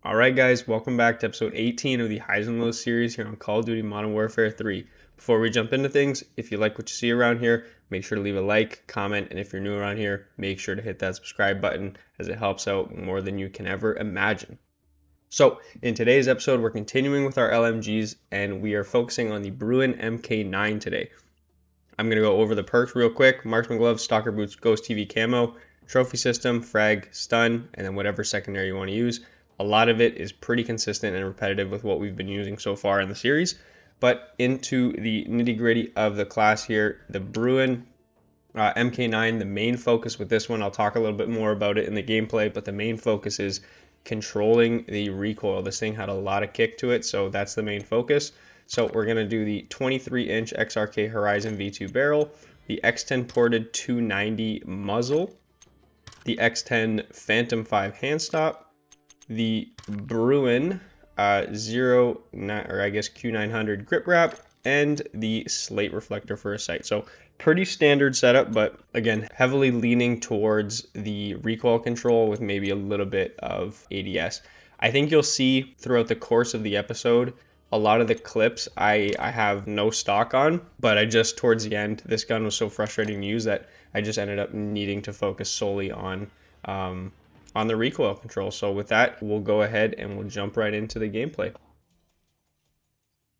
Alright guys, welcome back to episode 18 of the Highs and Lows series here on Call of Duty Modern Warfare 3. Before we jump into things, if you like what you see around here, make sure to leave a like, comment, and if you're new around here, make sure to hit that subscribe button as it helps out more than you can ever imagine. So, in today's episode, we're continuing with our LMGs and we are focusing on the Bruin MK9 today. I'm going to go over the perks real quick: Marksman Gloves, Stalker Boots, Ghost TV Camo, Trophy System, Frag, Stun, and then whatever secondary you want to use. A lot of it is pretty consistent and repetitive with what we've been using so far in the series. But into the nitty-gritty of the class here, the Bruin MK9, the main focus with this one, I'll talk a little bit more about it in the gameplay, but the main focus is controlling the recoil. This thing had a lot of kick to it, so that's the main focus. So we're going to do the 23-inch XRK Horizon V2 barrel, the X10 ported 290 muzzle, the X10 Phantom 5 hand stop, the Bruin Q900 grip wrap, and the slate reflector for a sight. So pretty standard setup, but again, heavily leaning towards the recoil control with maybe a little bit of ADS. I think you'll see throughout the course of the episode, a lot of the clips I have no stock on, but I just towards the end, this gun was so frustrating to use that I just ended up needing to focus solely on the recoil control. So with that, we'll go ahead and we'll jump right into the gameplay.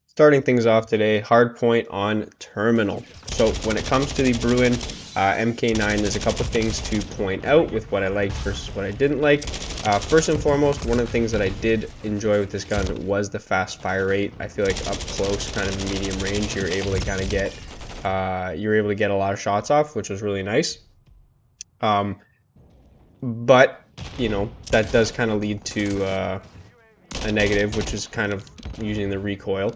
Starting things off today, hard point on terminal. So when it comes to the Bruin MK9, there's a couple things to point out with what I liked versus what I didn't like. First and foremost, one of the things that I did enjoy with this gun was the fast fire rate. I feel like up close, kind of medium range, you're able to kind of get a lot of shots off, which was really nice. But you know, that does kind of lead to a negative, which is kind of using the recoil.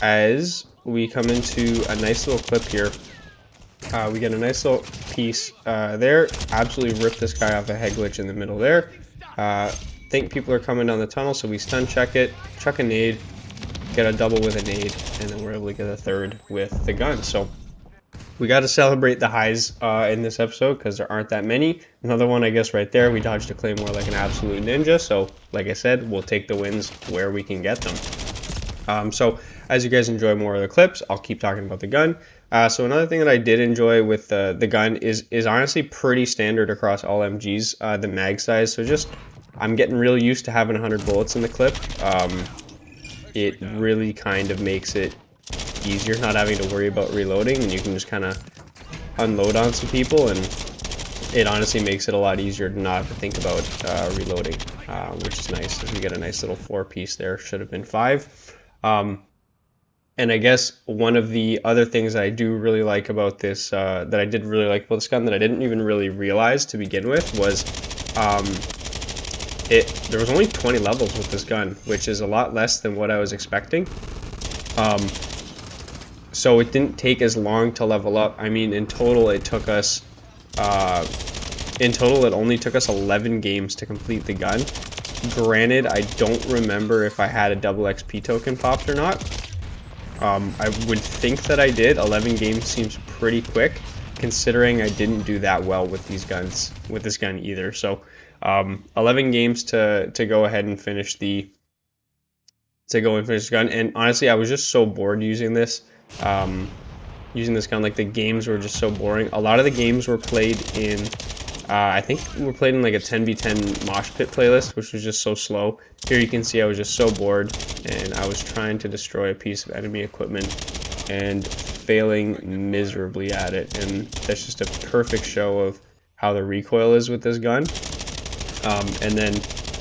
As we come into a nice little clip here, we get a nice little piece there. Absolutely rip this guy off a head glitch in the middle there. Think people are coming down the tunnel, so we stun check it, chuck a nade, get a double with a nade, and then we're able to get a third with the gun. So we got to celebrate the highs in this episode because there aren't that many. Another one, I guess, right there. We dodged a claymore like an absolute ninja. So, like I said, we'll take the wins where we can get them. So, as you guys enjoy more of the clips, I'll keep talking about the gun. So, another thing that I did enjoy with the gun is honestly pretty standard across all MGs, the mag size. So, just I'm getting real used to having 100 bullets in the clip. It really kind of makes it easier not having to worry about reloading, and you can just kind of unload on some people, and it honestly makes it a lot easier to not have to think about reloading, which is nice. We get a nice little 4-piece there. Should have been 5. And I guess one of the other things that I do really like about this, that I did really like about this gun that I didn't even really realize to begin with, was there was only 20 levels with this gun, which is a lot less than what I was expecting. So it didn't take as long to level up. I mean, in total, it took us, it only took us 11 games to complete the gun. Granted, I don't remember if I had a double XP token popped or not. I would think that I did. 11 games seems pretty quick, considering I didn't do that well with these guns, with this gun either. So, 11 games to go ahead and finish the gun. And honestly, I was just so bored using this. Using this gun, like the games were just so boring. A lot of the games were played in I think we're played in like a 10v10 mosh pit playlist, which was just so slow. Here you can see I was just so bored and I was trying to destroy a piece of enemy equipment and failing miserably at it, and that's just a perfect show of how the recoil is with this gun. And then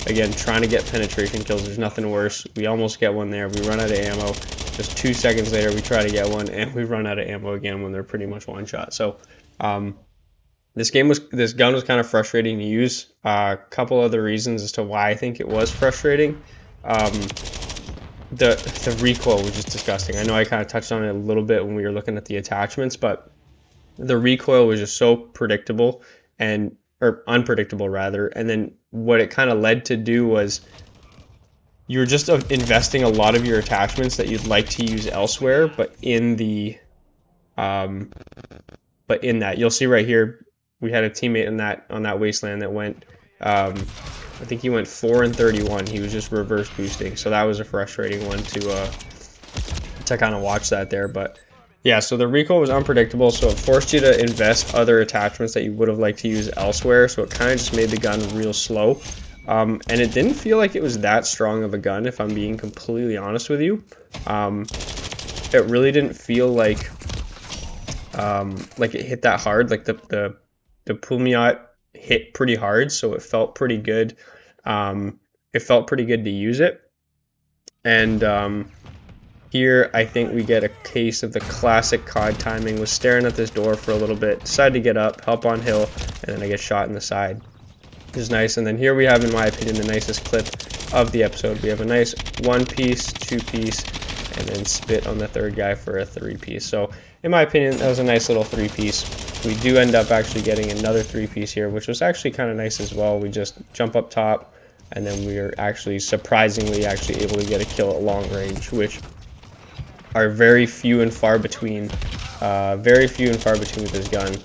again, trying to get penetration kills, there's nothing worse. We almost get one there, we run out of ammo. Just 2 seconds later, we try to get one, and we run out of ammo again when they're pretty much one shot. So, this gun was kind of frustrating to use. A couple other reasons as to why I think it was frustrating. The recoil was just disgusting. I know I kind of touched on it a little bit when we were looking at the attachments, but the recoil was just so predictable or unpredictable rather. And then what it kind of led to do was, you're just investing a lot of your attachments that you'd like to use elsewhere, but in that, you'll see right here, we had a teammate on that wasteland that went I think he went 4 and 31. He was just reverse boosting, so that was a frustrating one to kind of watch that there. But yeah, so the recoil was unpredictable, so it forced you to invest other attachments that you would have liked to use elsewhere, so it kind of just made the gun real slow. And it didn't feel like it was that strong of a gun, if I'm being completely honest with you. It really didn't feel like it hit that hard. Like the Pumiot hit pretty hard, so it felt pretty good. It felt pretty good to use it. And here, I think we get a case of the classic COD timing. Was staring at this door for a little bit, decided to get up, help on hill, and then I get shot in the side. This is nice. And then here we have, in my opinion, the nicest clip of the episode. We have a nice 1-piece, 2-piece, and then spit on the third guy for a 3-piece. So in my opinion, that was a nice little 3-piece. We do end up actually getting another 3-piece here, which was actually kind of nice as well. We just jump up top, and then we are actually surprisingly actually able to get a kill at long range, which are very few and far between. Very few and far between with this gun.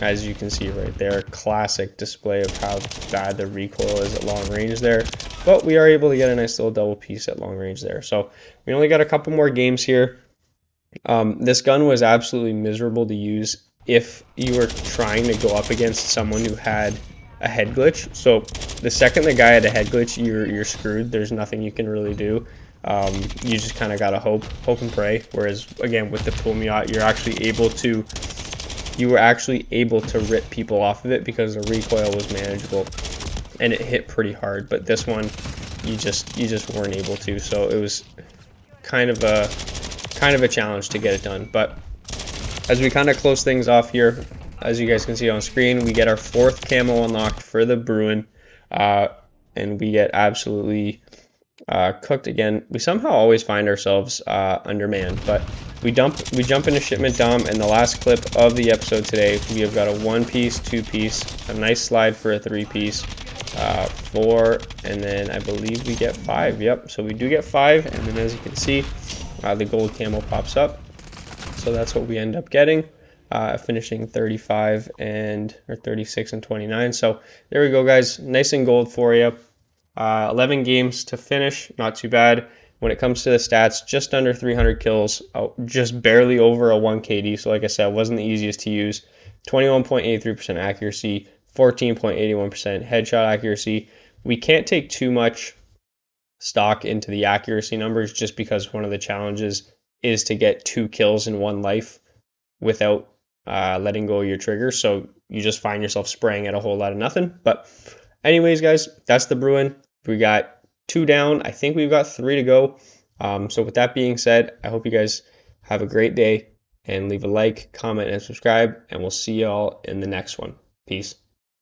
As you can see right there, classic display of how bad the recoil is at long range there. But we are able to get a nice little double piece at long range there. So we only got a couple more games here. This gun was absolutely miserable to use if you were trying to go up against someone who had a head glitch. So the second the guy had a head glitch, you're screwed. There's nothing you can really do. You just kind of gotta hope and pray. Whereas again with the Pumiot, you were actually able to rip people off of it because the recoil was manageable and it hit pretty hard. But this one, you just weren't able to. So it was kind of a challenge to get it done. But as we kind of close things off here, as you guys can see on screen, we get our 4th camo unlocked for the Bruin, and we get absolutely cooked again. We somehow always find ourselves undermanned, but we jump into shipment dump, and the last clip of the episode today, we have got a 1-piece, 2-piece, a nice slide for a 3-piece, 4, and then I believe we get 5. Yep, so we do get 5, and then as you can see, the gold camo pops up. So that's what we end up getting, finishing 35 or 36 and 29. So there we go, guys. Nice and gold for you. 11 games to finish, not too bad. When it comes to the stats, just under 300 kills, just barely over a 1 KD. So like I said, it wasn't the easiest to use. 21.83% accuracy, 14.81% headshot accuracy. We can't take too much stock into the accuracy numbers just because one of the challenges is to get 2 kills in 1 life without letting go of your trigger. So you just find yourself spraying at a whole lot of nothing. But anyways, guys, that's the Bruin. We got 2 down. I think we've got 3 to go. So with that being said, I hope you guys have a great day and leave a like, comment, and subscribe, and we'll see y'all in the next one. Peace.